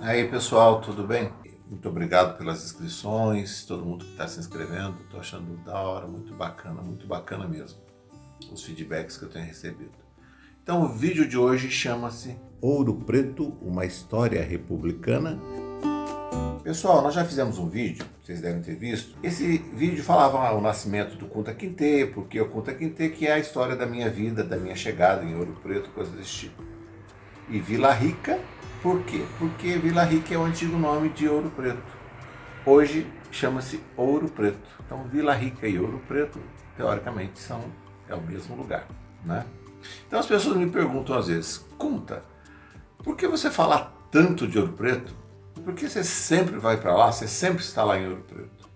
Aí pessoal, tudo bem? Muito obrigado pelas inscrições, todo mundo que está se inscrevendo, estou achando da hora, muito bacana mesmo, os feedbacks que eu tenho recebido. Então o vídeo de hoje chama-se Ouro Preto, uma história republicana. Pessoal, nós já fizemos um vídeo, vocês devem ter visto. Esse vídeo falava o nascimento do Kunta Kinte, porque o Kunta Kinte que é a história da minha vida, da minha chegada em Ouro Preto, coisas desse tipo. E Vila Rica, por quê? Porque Vila Rica é o antigo nome de Ouro Preto. Hoje chama-se Ouro Preto. Então Vila Rica e Ouro Preto, teoricamente, é o mesmo lugar, né? Então as pessoas me perguntam às vezes, Kunta, por que você fala tanto de Ouro Preto? Por que você sempre vai para lá? Você sempre está lá em Ouro Preto?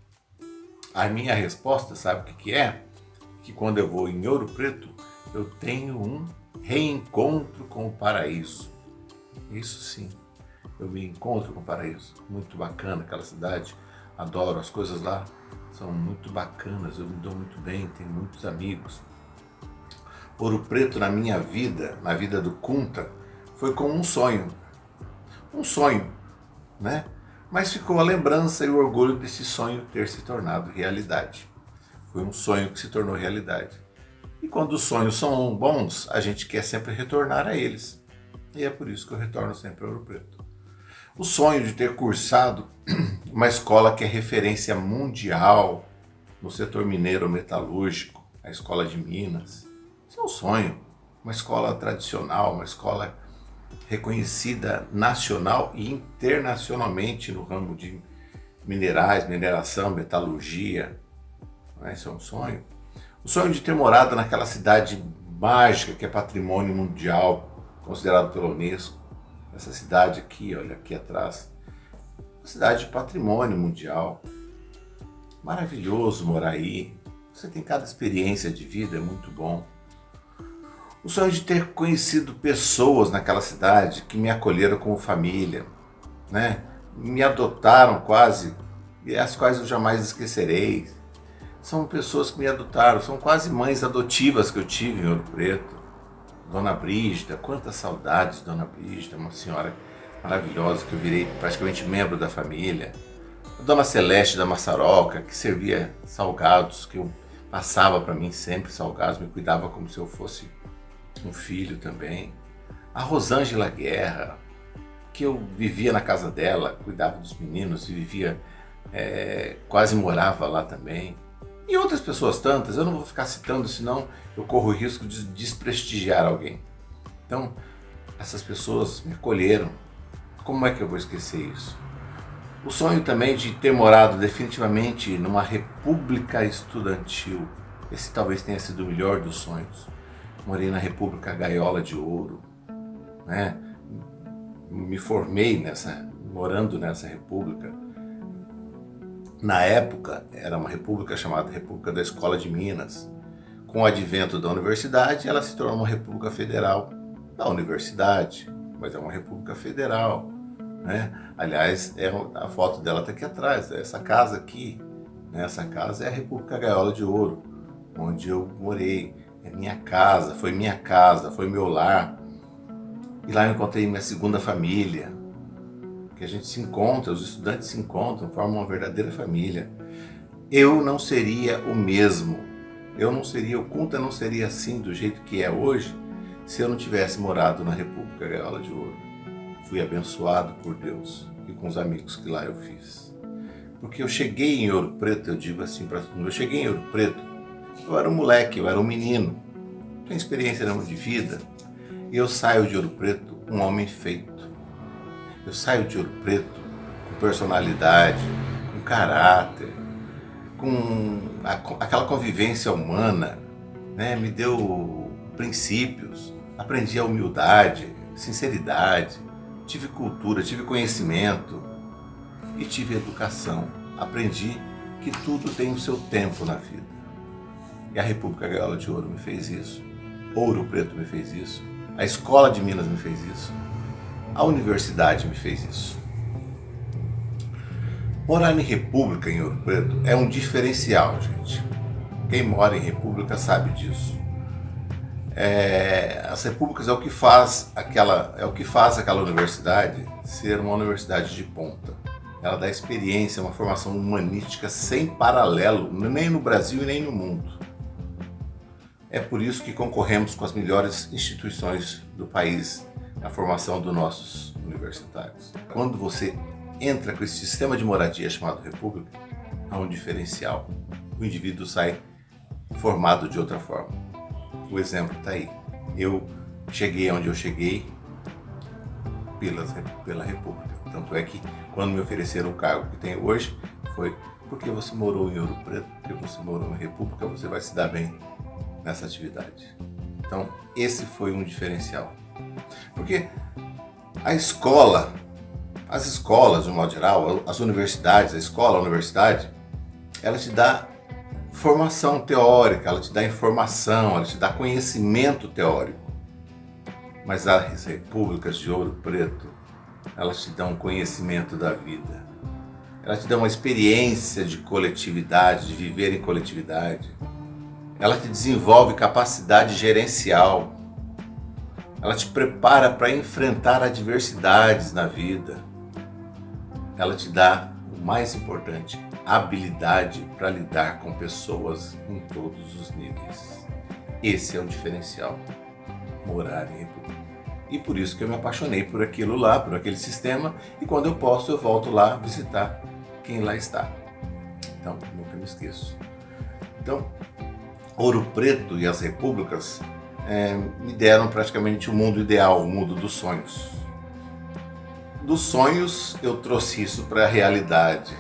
A minha resposta, sabe o que é? Que quando eu vou em Ouro Preto, eu tenho um reencontro com o paraíso. Isso sim, eu me encontro com o paraíso. Muito bacana aquela cidade, adoro, as coisas lá são muito bacanas, eu me dou muito bem, tenho muitos amigos. Ouro Preto na minha vida, na vida do Kunta, foi como um sonho, né? Mas ficou a lembrança e o orgulho desse sonho ter se tornado realidade. Foi um sonho que se tornou realidade. E quando os sonhos são bons, a gente quer sempre retornar a eles. E é por isso que eu retorno sempre a Ouro Preto. O sonho de ter cursado uma escola que é referência mundial no setor mineiro metalúrgico, a Escola de Minas. Isso é um sonho. Uma escola tradicional, uma escola reconhecida nacional e internacionalmente no ramo de minerais, mineração, metalurgia. Isso é um sonho. O sonho de ter morado naquela cidade mágica que é patrimônio mundial, considerado pela Unesco. Essa cidade aqui, olha aqui atrás, uma cidade de patrimônio mundial. Maravilhoso morar aí. Você tem cada experiência de vida, é muito bom. O sonho de ter conhecido pessoas naquela cidade que me acolheram como família, né? Me adotaram quase, e as quais eu jamais esquecerei. São pessoas que me adotaram, são quase mães adotivas que eu tive em Ouro Preto. Dona Brígida, quantas saudades, Dona Brígida, uma senhora maravilhosa que eu virei praticamente membro da família. A Dona Celeste da Maçaroca, que servia salgados, que eu passava para mim sempre salgados, me cuidava como se eu fosse um filho também. A Rosângela Guerra, que eu vivia na casa dela, cuidava dos meninos e vivia, quase morava lá também. E outras pessoas tantas, eu não vou ficar citando, senão eu corro o risco de desprestigiar alguém. Então, essas pessoas me acolheram. Como é que eu vou esquecer isso? O sonho também de ter morado definitivamente numa república estudantil. Esse talvez tenha sido o melhor dos sonhos. Morei na República Gaiola de Ouro, né? Me formei morando nessa república. Na época, era uma república chamada República da Escola de Minas. Com o advento da universidade, ela se tornou uma república federal da universidade, mas é uma república federal, né? Aliás, a foto dela está aqui atrás, essa casa aqui, né? Essa casa é a República Gaiola de Ouro, onde eu morei. É minha casa, foi meu lar. E lá eu encontrei minha segunda família, que a gente se encontra, os estudantes se encontram, formam uma verdadeira família. Eu não seria o mesmo, o Kunta não seria assim do jeito que é hoje, se eu não tivesse morado na República Gaiola de Ouro. Fui abençoado por Deus e com os amigos que lá eu fiz. Porque eu cheguei em Ouro Preto, eu digo assim para todo mundo, eu cheguei em Ouro Preto, eu era um moleque, eu era um menino, tenho experiência de vida, e eu saio de Ouro Preto um homem feito. Eu saio de Ouro Preto com personalidade, com caráter, com aquela convivência humana, né? Me deu princípios, aprendi a humildade, sinceridade, tive cultura, tive conhecimento e tive educação. Aprendi que tudo tem o seu tempo na vida. E a República Gaiola de Ouro me fez isso, Ouro Preto me fez isso, a Escola de Minas me fez isso. A universidade me fez isso. Morar em república em Ouro Preto é um diferencial, gente. Quem mora em república sabe disso. As repúblicas é o que faz aquela universidade ser uma universidade de ponta. Ela dá experiência, uma formação humanística sem paralelo, nem no Brasil e nem no mundo. É por isso que concorremos com as melhores instituições do país na formação dos nossos universitários. Quando você entra com esse sistema de moradia chamado república, há um diferencial. O indivíduo sai formado de outra forma. O exemplo está aí. Eu cheguei onde eu cheguei pela república. Tanto é que quando me ofereceram o cargo que tenho hoje, foi porque você morou em Ouro Preto, porque você morou na república, você vai se dar bem nessa atividade. Então, esse foi um diferencial. Porque a escola, as escolas, de um modo geral, as universidades, a universidade, ela te dá formação teórica, ela te dá informação, ela te dá conhecimento teórico. Mas as repúblicas de Ouro Preto, elas te dão conhecimento da vida. Elas te dão uma experiência de coletividade, de viver em coletividade. Ela te desenvolve capacidade gerencial. Ela te prepara para enfrentar adversidades na vida. Ela te dá, o mais importante, habilidade para lidar com pessoas em todos os níveis. Esse é o diferencial, morar em república. E por isso que eu me apaixonei por aquilo lá, por aquele sistema, e quando eu posso eu volto lá visitar quem lá está. Então, nunca me esqueço. Então, Ouro Preto e as repúblicas me deram praticamente o mundo ideal, o mundo dos sonhos. Dos sonhos eu trouxe isso para a realidade.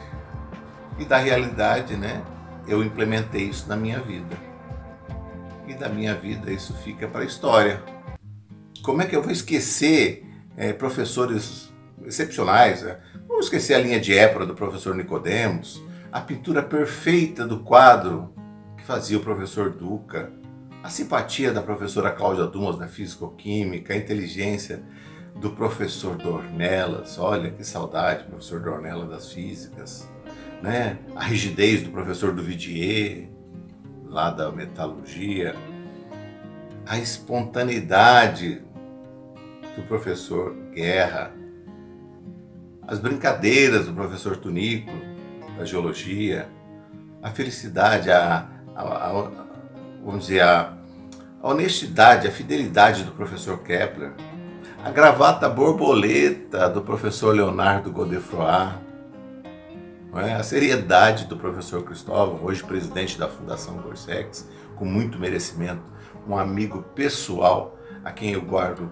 E da realidade, eu implementei isso na minha vida. E da minha vida isso fica para a história. Como é que eu vou esquecer professores excepcionais? Vamos esquecer a linha de épora do professor Nicodemos, a pintura perfeita do quadro que fazia o professor Duca, a simpatia da professora Cláudia Dumas da Físico-Química, a inteligência do professor Dornelas, olha que saudade, professor Dornelas das Físicas, a rigidez do professor Duvidier, lá da Metalurgia, a espontaneidade do professor Guerra, as brincadeiras do professor Tunico, da Geologia, a felicidade, vamos dizer, a honestidade, a fidelidade do professor Kepler, a gravata borboleta do professor Leonardo Godefroy, a seriedade do professor Cristóvão, hoje presidente da Fundação Gorsex, com muito merecimento, um amigo pessoal a quem eu guardo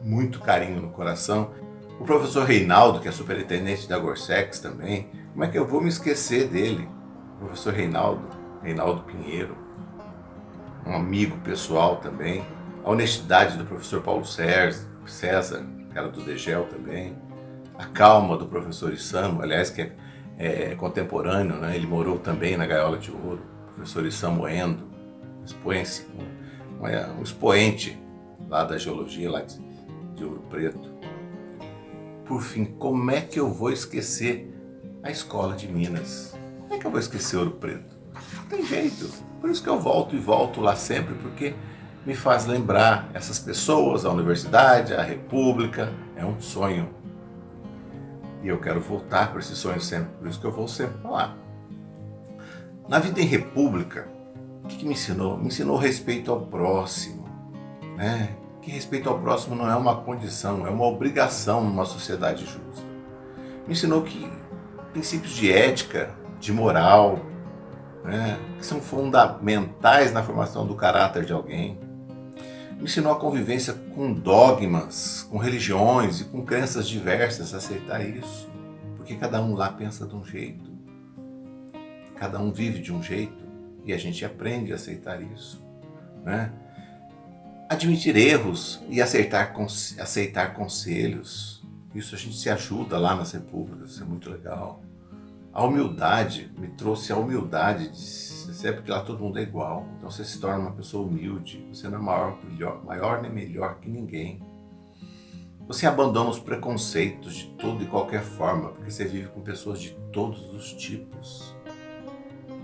muito carinho no coração. O professor Reinaldo, que é superintendente da Gorsex também, como é que eu vou me esquecer dele? O professor Reinaldo Pinheiro, um amigo pessoal também. A honestidade do professor Paulo César, que era do DGEL também. A calma do professor Issamo, aliás, que é contemporâneo, ele morou também na Gaiola de Ouro. O professor Issamo Endo, um expoente lá da geologia, lá de Ouro Preto. Por fim, como é que eu vou esquecer a escola de Minas? Como é que eu vou esquecer Ouro Preto? Não tem jeito. Por isso que eu volto e volto lá sempre, porque me faz lembrar essas pessoas, a universidade, a república. É um sonho. E eu quero voltar para esse sonho sempre. Por isso que eu vou sempre para lá. Na vida em república, o que me ensinou? Me ensinou respeito ao próximo. Que respeito ao próximo não é uma condição, é uma obrigação numa sociedade justa. Me ensinou que princípios de ética, de moral, que são fundamentais na formação do caráter de alguém. Me ensinou a convivência com dogmas, com religiões e com crenças diversas, aceitar isso. Porque cada um lá pensa de um jeito, cada um vive de um jeito e a gente aprende a aceitar isso. Admitir erros e aceitar conselhos. Isso a gente se ajuda lá nas repúblicas, isso é muito legal. A humildade, me trouxe a humildade de ser, porque lá todo mundo é igual. Então você se torna uma pessoa humilde, você não é maior nem melhor que ninguém. Você abandona os preconceitos de toda e qualquer forma, porque você vive com pessoas de todos os tipos.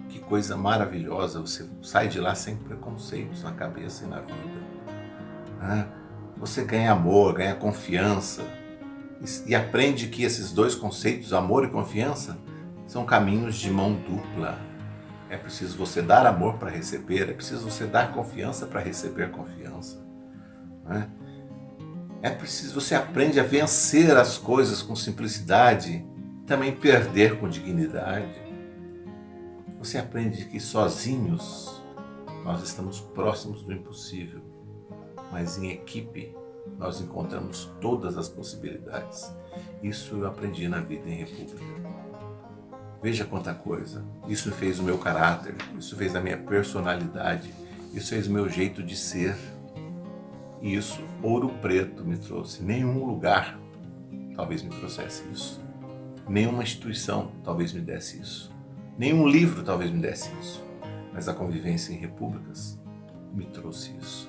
Que coisa maravilhosa, você sai de lá sem preconceitos na cabeça e na vida. né? Você ganha amor, ganha confiança e aprende que esses dois conceitos, amor e confiança, são caminhos de mão dupla. É preciso você dar amor para receber, é preciso você dar confiança para receber confiança, né? É preciso você aprende a vencer as coisas com simplicidade, também perder com dignidade. Você aprende que sozinhos nós estamos próximos do impossível, mas em equipe nós encontramos todas as possibilidades. Isso eu aprendi na vida em república. Veja quanta coisa. Isso fez o meu caráter, isso fez a minha personalidade, isso fez o meu jeito de ser. E isso, Ouro Preto me trouxe. Nenhum lugar talvez me trouxesse isso. Nenhuma instituição talvez me desse isso. Nenhum livro talvez me desse isso. Mas a convivência em repúblicas me trouxe isso.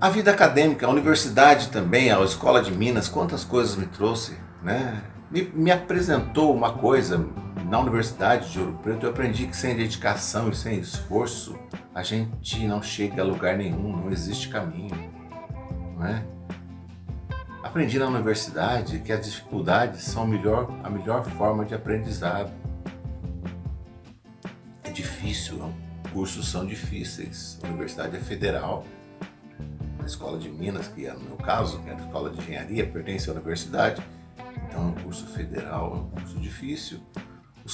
A vida acadêmica, a universidade também, a Escola de Minas, quantas coisas me trouxe, né? Me apresentou uma coisa na Universidade de Ouro Preto. Eu aprendi que sem dedicação e sem esforço a gente não chega a lugar nenhum, não existe caminho, não é? Aprendi na universidade que as dificuldades são a melhor forma de aprendizado. É difícil, cursos são difíceis, a universidade é federal. A Escola de Minas, que é no meu caso, que é a Escola de Engenharia, pertence à universidade, então é um curso federal, é um curso difícil. O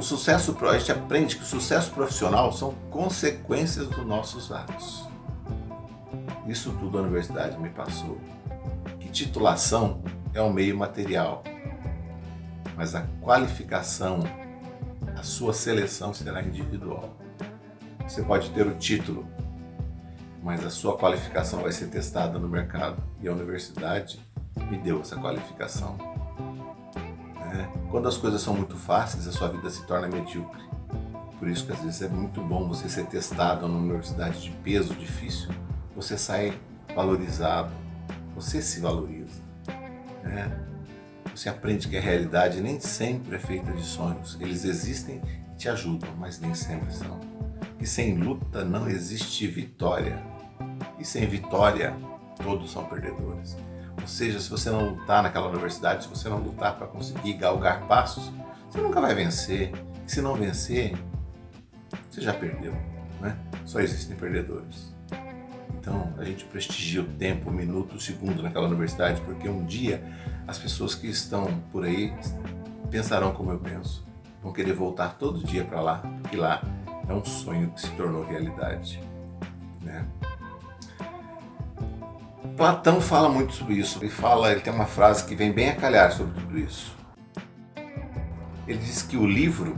sucesso, a gente aprende que o sucesso profissional são consequências dos nossos atos. Isso tudo a universidade me passou. Que titulação é um meio material, mas a qualificação, a sua seleção será individual. Você pode ter o título, mas a sua qualificação vai ser testada no mercado. E a universidade me deu essa qualificação. Quando as coisas são muito fáceis, a sua vida se torna medíocre. Por isso que às vezes é muito bom você ser testado numa universidade de peso difícil. Você sai valorizado, você se valoriza, né? Você aprende que a realidade nem sempre é feita de sonhos. Eles existem e te ajudam, mas nem sempre são. Que sem luta não existe vitória. E sem vitória, todos são perdedores. Ou seja, se você não lutar naquela universidade, se você não lutar para conseguir galgar passos, você nunca vai vencer. E se não vencer, você já perdeu, né? Só existem perdedores. Então, a gente prestigia o tempo, o minuto, o segundo naquela universidade, porque um dia as pessoas que estão por aí pensarão como eu penso. Vão querer voltar todo dia para lá, porque lá é um sonho que se tornou realidade, né? Platão fala muito sobre isso. Ele tem uma frase que vem bem a calhar sobre tudo isso. Ele diz que o livro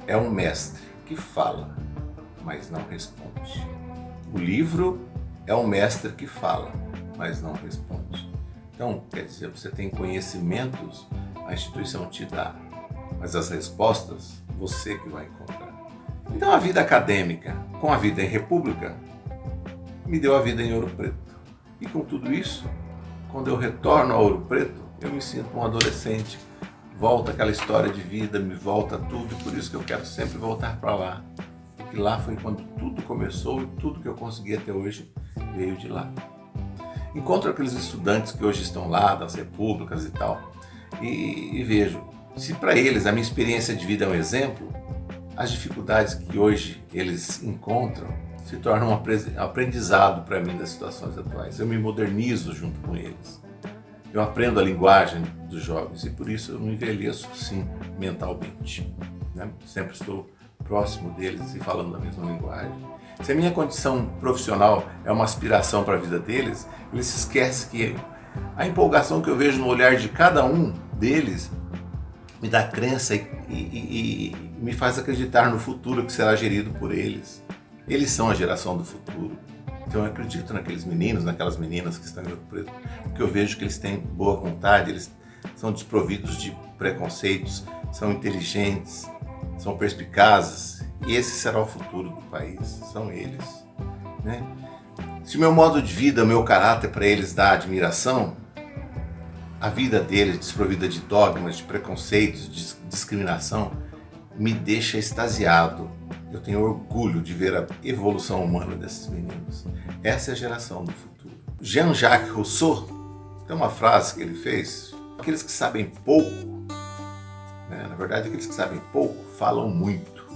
é um mestre que fala, mas não responde. O livro é um mestre que fala, mas não responde. Então, quer dizer, você tem conhecimentos, a instituição te dá, mas as respostas você que vai encontrar. Então, a vida acadêmica com a vida em república me deu a vida em Ouro Preto. E com tudo isso, quando eu retorno a Ouro Preto, eu me sinto um adolescente. Volta aquela história de vida, me volta tudo, e por isso que eu quero sempre voltar para lá. Porque lá foi quando tudo começou e tudo que eu consegui até hoje veio de lá. Encontro aqueles estudantes que hoje estão lá, das repúblicas e tal, e vejo, se para eles a minha experiência de vida é um exemplo, as dificuldades que hoje eles encontram se tornam um aprendizado para mim das situações atuais. Eu me modernizo junto com eles. Eu aprendo a linguagem dos jovens e por isso eu não envelheço, sim, mentalmente, né? Sempre estou próximo deles e falando a mesma linguagem. Se a minha condição profissional é uma aspiração para a vida deles, eles se esquecem que a empolgação que eu vejo no olhar de cada um deles me dá crença e me faz acreditar no futuro que será gerido por eles. Eles são a geração do futuro. Então eu acredito naqueles meninos, naquelas meninas que estão em Ouro Preto, porque eu vejo que eles têm boa vontade, eles são desprovidos de preconceitos, são inteligentes, são perspicazes, e esse será o futuro do país, são eles, né? Se o meu modo de vida, o meu caráter para eles dá admiração, a vida deles, desprovida de dogmas, de preconceitos, de discriminação, me deixa extasiado, Eu tenho orgulho de ver a evolução humana desses meninos. Essa é a geração do futuro. Jean-Jacques Rousseau tem uma frase que ele fez: aqueles que sabem pouco, na verdade, aqueles que sabem pouco falam muito.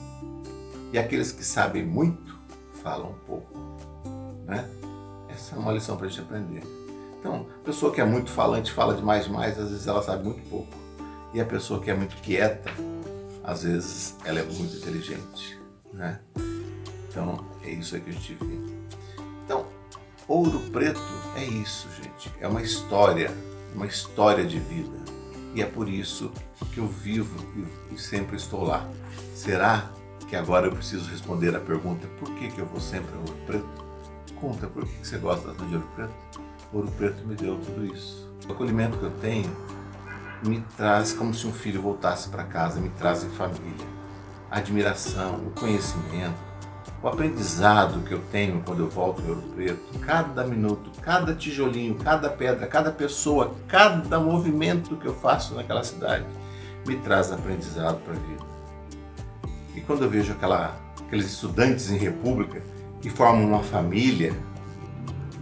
E aqueles que sabem muito falam pouco. Essa é uma lição para a gente aprender. Então, a pessoa que é muito falante fala demais, às vezes ela sabe muito pouco. E a pessoa que é muito quieta, às vezes ela é muito inteligente. Então, é isso aí que a gente vê. Então, Ouro Preto é isso, gente. É uma história de vida. E é por isso que eu vivo e sempre estou lá. Será que agora eu preciso responder a pergunta: por que eu vou sempre a Ouro Preto? Conta, por que você gosta tanto de Ouro Preto? Ouro Preto me deu tudo isso. O acolhimento que eu tenho me traz como se um filho voltasse para casa, me traz em família. A admiração, o conhecimento, o aprendizado que eu tenho quando eu volto em Ouro Preto, cada minuto, cada tijolinho, cada pedra, cada pessoa, cada movimento que eu faço naquela cidade me traz aprendizado para a vida. E quando eu vejo aqueles estudantes em república que formam uma família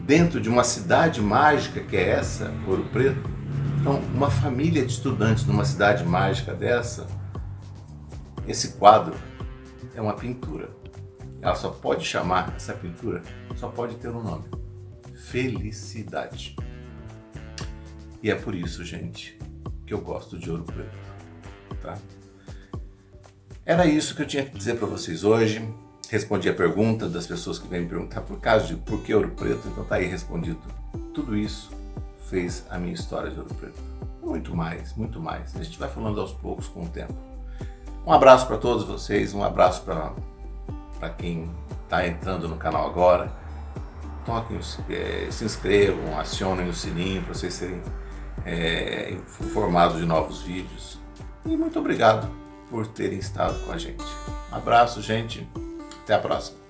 dentro de uma cidade mágica que é essa, Ouro Preto, então uma família de estudantes numa cidade mágica dessa, esse quadro é uma pintura. Ela só pode chamar, essa pintura só pode ter um nome: felicidade. E é por isso, gente, que eu gosto de Ouro Preto, tá? Era isso que eu tinha que dizer para vocês hoje. Respondi a pergunta das pessoas que vêm me perguntar por que Ouro Preto, então tá aí respondido. Tudo isso fez a minha história de Ouro Preto. Muito mais, muito mais. A gente vai falando aos poucos com o tempo. Um abraço para todos vocês, um abraço para quem está entrando no canal agora. Toquem, se inscrevam, acionem o sininho para vocês serem informados de novos vídeos. E muito obrigado por terem estado com a gente. Um abraço, gente. Até a próxima.